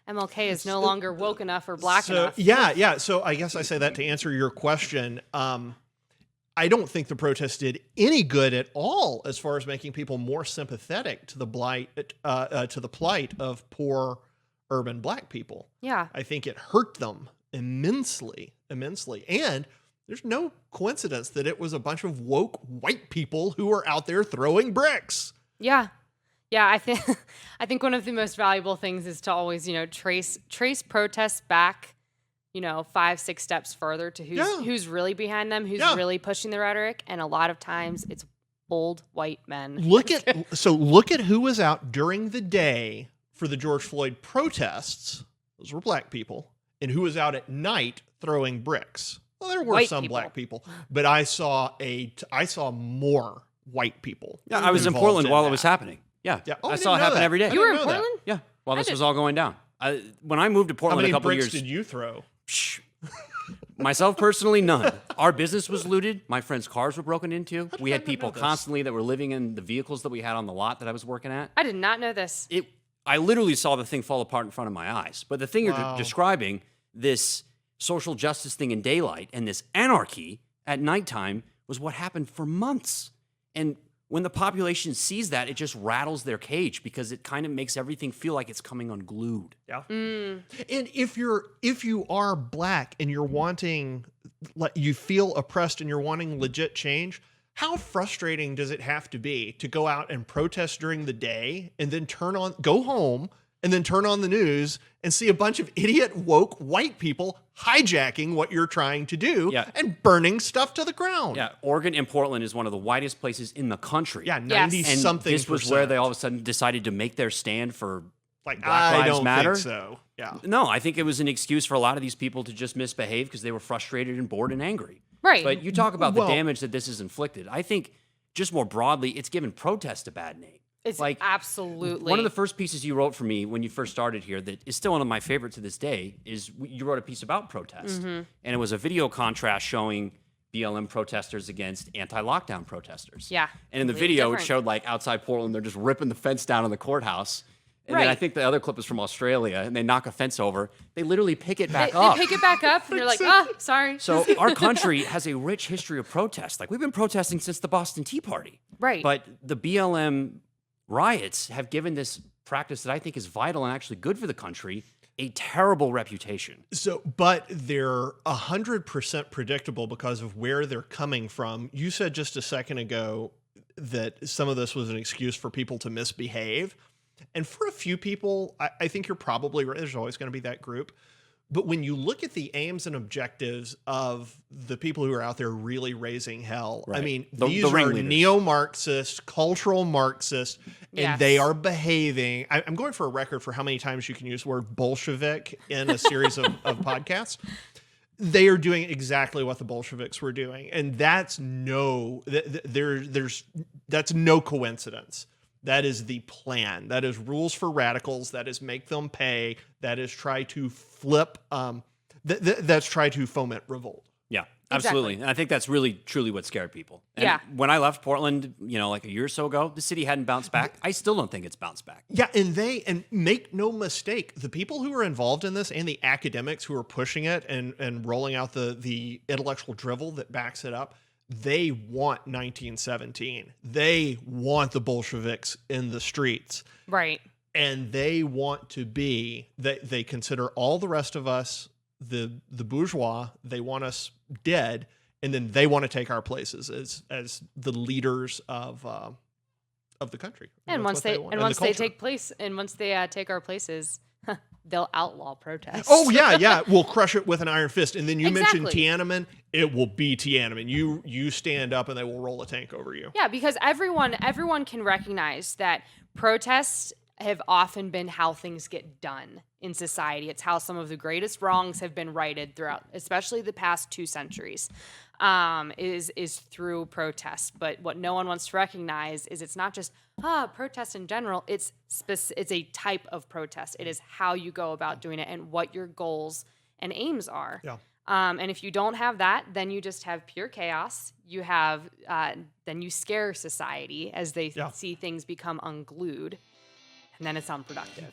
MLK is no longer woke enough or black enough. Yeah. So I guess I say that to answer your question. I don't think the protest did any good at all as far as making people more sympathetic to the plight of poor urban black people. Yeah. I think it hurt them immensely. And there's no coincidence that it was a bunch of woke white people who were out there throwing bricks. Yeah. Yeah, I think one of the most valuable things is to always, trace protests back, 5-6 steps further to who's really behind them, who's really pushing the rhetoric, and a lot of times it's old white men. Look at who was out during the day for the George Floyd protests. Those were black people, and who was out at night throwing bricks. Well, there were White some people. black people, but I saw more white people. Yeah, I was in involved Portland in while that. it was happening. Yeah, Oh, I I saw didn't it know happen that. every day. You were in know that. Portland? Yeah, while this was all going down. When I moved to How Portland many a couple bricks years, did you throw? myself personally, none. Our business was looted. My friends' cars were broken into. We I had not people know this? constantly that were living in the vehicles that we had on the lot that I was working at. I did not know this. I literally saw the thing fall apart in front of my eyes. But the thing Wow. you're describing, this social justice thing in daylight and this anarchy at nighttime, was what happened for months. And when the population sees that, it just rattles their cage because it kind of makes everything feel like it's coming unglued. Yeah. And if you are black and you're wanting, you feel oppressed and you're wanting legit change, how frustrating does it have to be to go out and protest during the day and then go home and then turn on the news and see a bunch of idiot woke white people hijacking what you're trying to do and burning stuff to the ground? Yeah, Oregon and Portland is one of the whitest places in the country. Yeah, Yes. 90-something And this was where they all of a sudden decided to make their stand for like, Black I Lives don't Matter. think so. Yeah. No, I think it was an excuse for a lot of these people to just misbehave because they were frustrated and bored and angry. Right. But you talk about the Well- damage that this has inflicted. I think just more broadly, it's given protest a bad name. It's absolutely. One of the first pieces you wrote for me when you first started here that is still one of my favorites to this day is you wrote a piece about protest. Mm-hmm. And it was a video contrast showing BLM protesters against anti-lockdown protesters. Yeah, And in the completely video, different. it showed like outside Portland, they're just ripping the fence down on the courthouse. And then I Right. think the other clip is from Australia, and they knock a fence over. They literally pick it back They up. pick it back up, and you're like, sorry. So our country has a rich history of protest. Like, we've been protesting since the Boston Tea Party. Right. But the BLM riots have given this practice that I think is vital and actually good for the country a terrible reputation. But they're 100% predictable because of where they're coming from. You said just a second ago that some of this was an excuse for people to misbehave. And for a few people, I think you're probably right. There's always going to be that group. But when you look at the aims and objectives of the people who are out there really raising hell, I Right. mean, The these are ringleaders. neo-Marxist, cultural Marxists, and Yes. they are behaving. I'm going for a record for how many times you can use the word Bolshevik in a series of podcasts. They are doing exactly what the Bolsheviks were doing. And that's that's no coincidence. That is the plan. That is rules for radicals. That is make them pay. That is try to flip. That's try to foment revolt. Yeah, absolutely. And I think that's really, truly what scared people. And Yeah. when I left Portland, like a year or so ago, the city hadn't bounced back. I still don't think it's bounced back. Yeah, and make no mistake, the people who are involved in this and the academics who are pushing it and rolling out the intellectual drivel that backs it up, they want 1917. They want the Bolsheviks in the streets. Right. And they want to be, they consider all the rest of us, the bourgeois, they want us dead, and then they want to take our places as the leaders of the country. And That's once what they want. and the once they culture. take place and once they take our places, they'll outlaw protest. Oh yeah, we'll crush it with an iron fist. And then you mentioned Exactly. Tiananmen, it will be Tiananmen. You stand up and they will roll a tank over you. Yeah, because everyone can recognize that protests have often been how things get done in society. It's how some of the greatest wrongs have been righted throughout, especially the past 2 centuries, is through protest. But what no one wants to recognize is it's not just protest in general. It's a type of protest. It is how you go about doing it and what your goals and aims are. Yeah. And if you don't have that, then you just have pure chaos. You have then you scare society as they see things become unglued, and then it's unproductive.